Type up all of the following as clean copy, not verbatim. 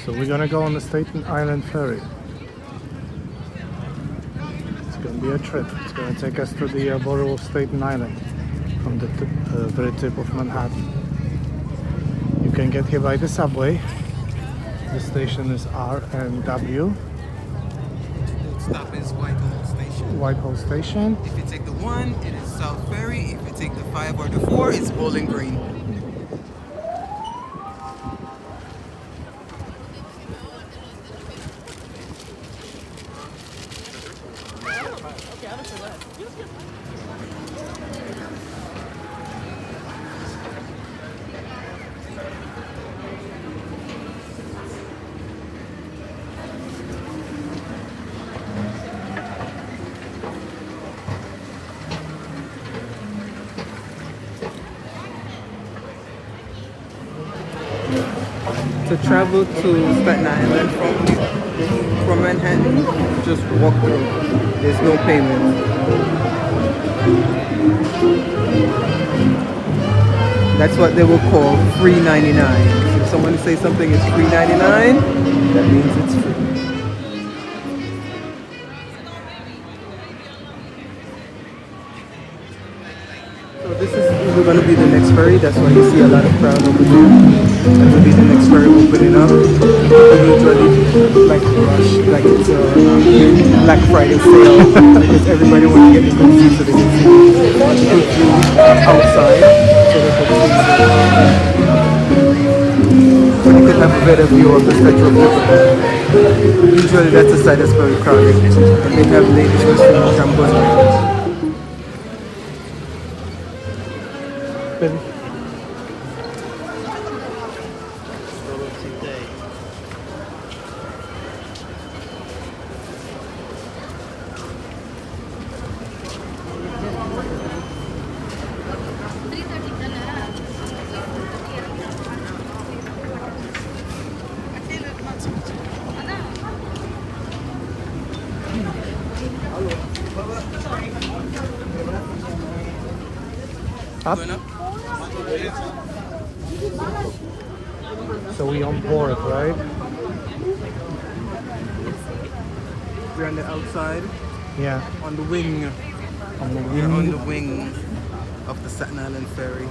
So we're gonna go on the Staten Island Ferry. It's gonna be a trip. It's gonna take us to the borough of Staten Island from the very tip of Manhattan. You can get here by the subway. The station is R and W. Next stop is Whitehall Station. Whitehall Station. If you take the 1, it is South Ferry. If you take the 5 or the 4, it's Bowling Green. To travel to Staten Island from Manhattan, just walk through. There's no payment. That's what they will call free 99. If someone says something is free 99, that means it's free. So this is going to be the next ferry. That's why you see a lot of crowd over there. That will be the next ferry opening up. People usually like to rush, like it's a Black Friday sale, because everybody wants to get a good seat so they can see good view outside. So they could have a better view of the Statue of Liberty. Usually that's the side that's very crowded. And they have ladies with cameras. Up. So we on board, right? We're on the outside. Yeah. On the wing. On the wing. We're on the wing of the Staten Island Ferry.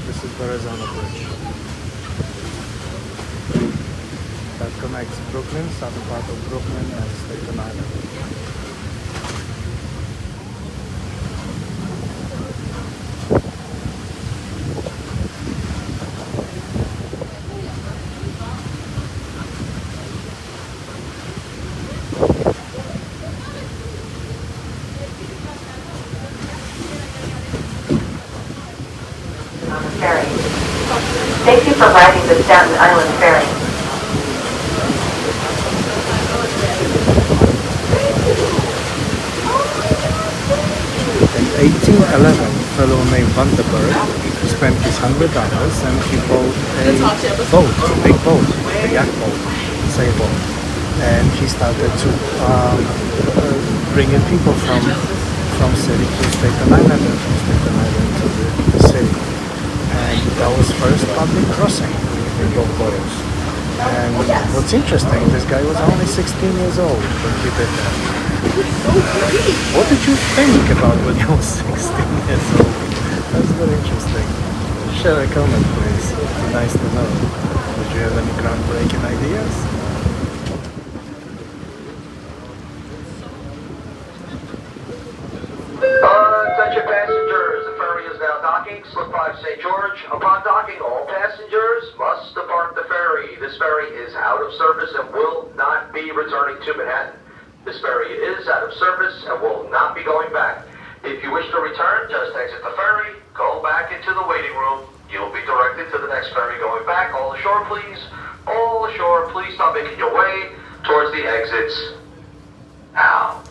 This is Arizona Bridge. That connects Brooklyn, southern part of Brooklyn, and Staten Island. Ferry. Thank you for riding the Staten Island Ferry. In 1811, a fellow named Vandenberg spent his $100 and he bought a boat, a big boat, a yacht boat, sailboat, and he started to bring in people from city to Staten Island and from Staten Island to the city. And that was first public crossing in both boroughs. And what's interesting, this guy was only 16 years old when he did that. What did you think about when you were 16 years old? That's very interesting. Share a comment, please. It'd be nice to know. Did you have any groundbreaking ideas? Attention passengers, the ferry is now docking, slip 5 St. George. Upon docking, all passengers must depart the ferry. This ferry is out of service and will not be returning to Manhattan. This ferry is out of service and will not be going back. If you wish to return, just exit the ferry, go back into the waiting room. You'll be back. All ashore, please. All ashore, please stop making your way towards the exits. Now.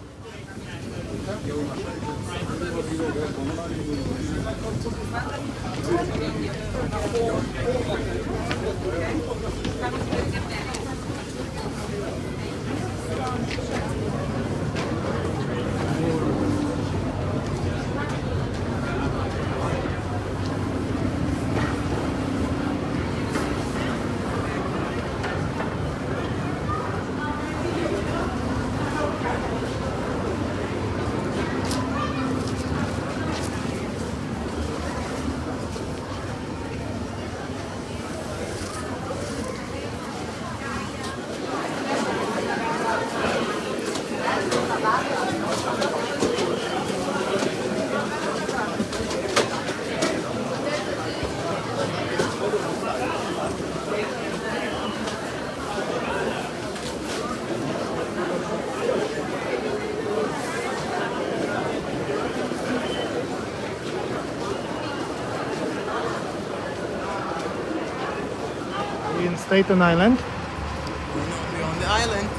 In Staten Island. We're on the island.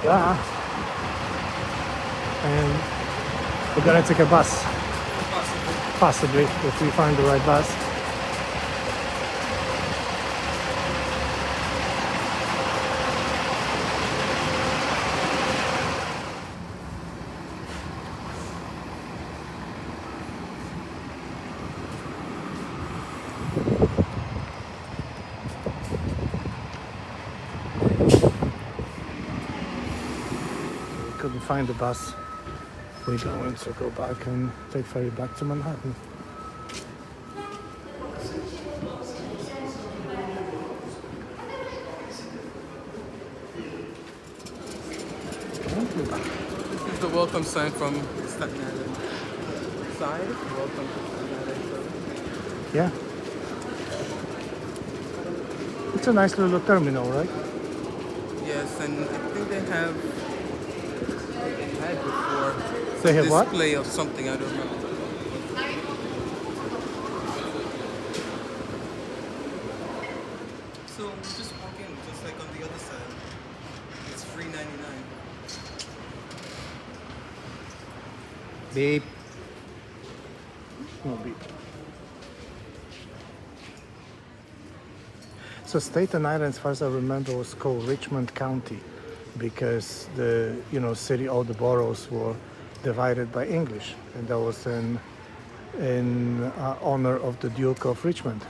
Yeah. And we're gonna take a bus. Possibly, if we find the right bus. Couldn't find the bus. We're going to go back and take ferry back to Manhattan. This is the welcome sign from Staten Island side. Welcome to Staten Island. Yeah. It's a nice little terminal, right? Yes, and I think they have had before They have what? display of something, I don't know. So we just walk in, just like on the other side. It's free 99. Beep. No beep. So Staten Island, as far as I remember, was called Richmond County because the city, all the boroughs were divided by English, and that was in honor of the Duke of Richmond.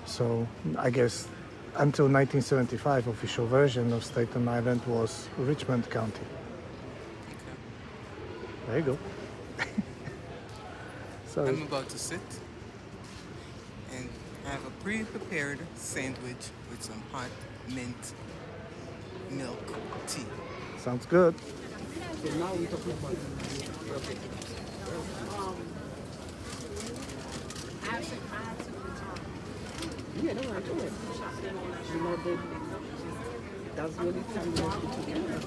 So I guess until 1975, official version of Staten Island was Richmond County. There you go. So I'm about to sit and have a pre-prepared sandwich with some hot mint milk tea. sounds good. So now we're talking about yeah, no, I do it. You know, that's really time to put together.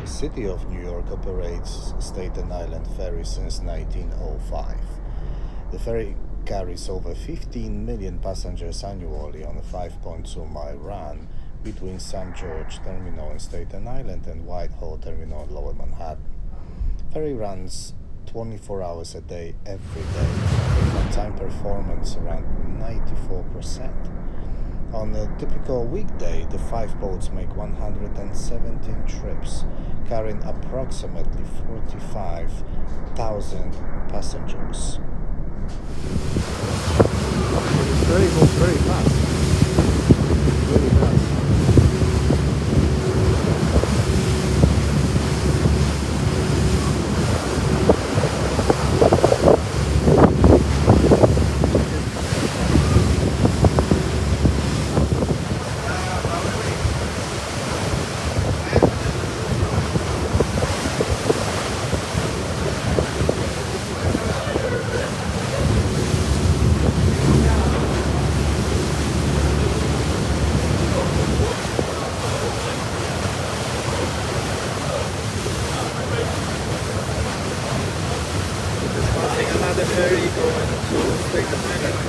The City of New York operates Staten Island Ferry since 1905. The ferry carries over 15 million passengers annually on a 5.2-mile run between St. George Terminal in Staten Island and Whitehall Terminal in Lower Manhattan. Ferry runs 24 hours a day, every day, with on-time performance around 94%. On a typical weekday, the 5 boats make 117 trips, carrying approximately 45,000 passengers. It's very fast. Very fast. Another ferry going to Staten Island.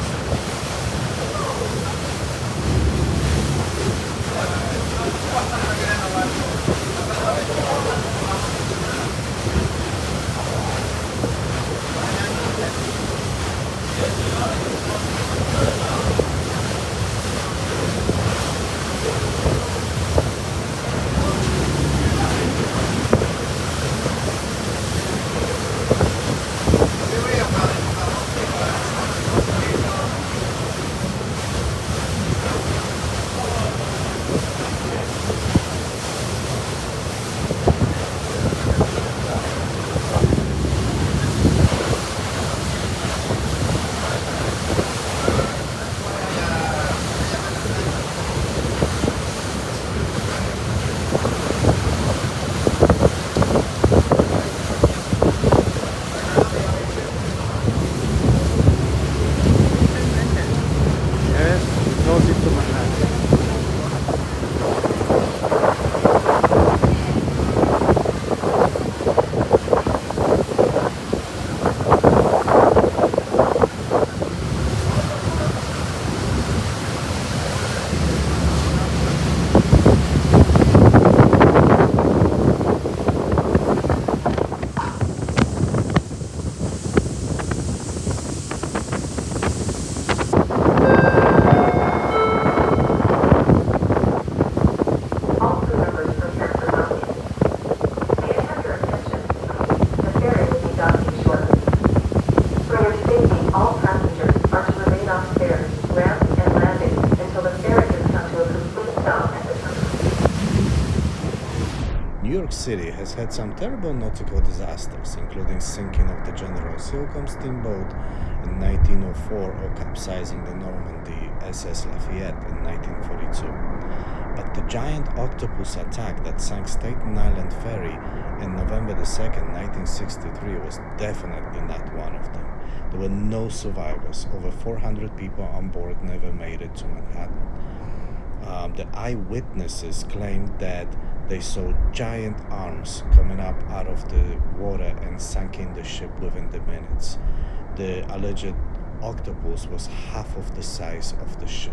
New York City has had some terrible nautical disasters, including sinking of the General Slocum steamboat in 1904 or capsizing the Normandy SS Lafayette in 1942. But the giant octopus attack that sank Staten Island Ferry in November 2nd, 1963 was definitely not one of them. There were no survivors. Over 400 people on board never made it to Manhattan. The eyewitnesses claimed that they saw giant arms coming up out of the water and sinking the ship within the minutes. The alleged octopus was half of the size of the ship.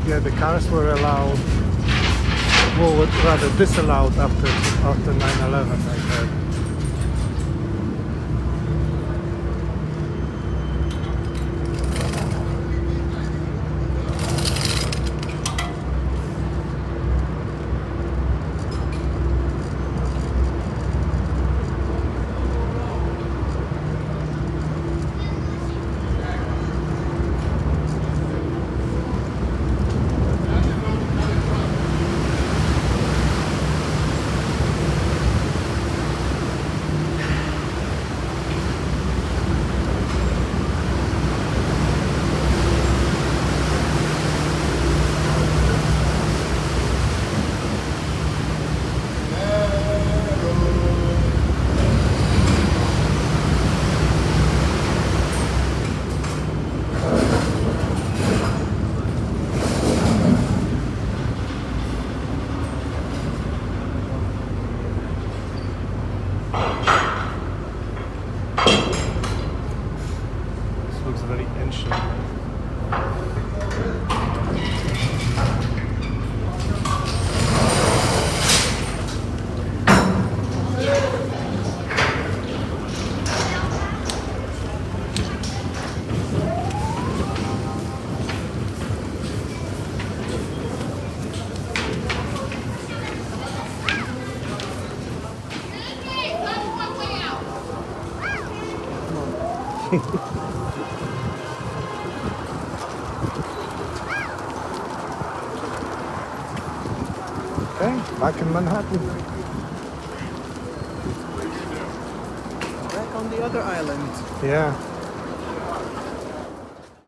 Yeah, the cars were allowed, well, rather disallowed after 9/11, I heard. This looks very ancient. Okay, back in Manhattan. Back on the other island. Yeah.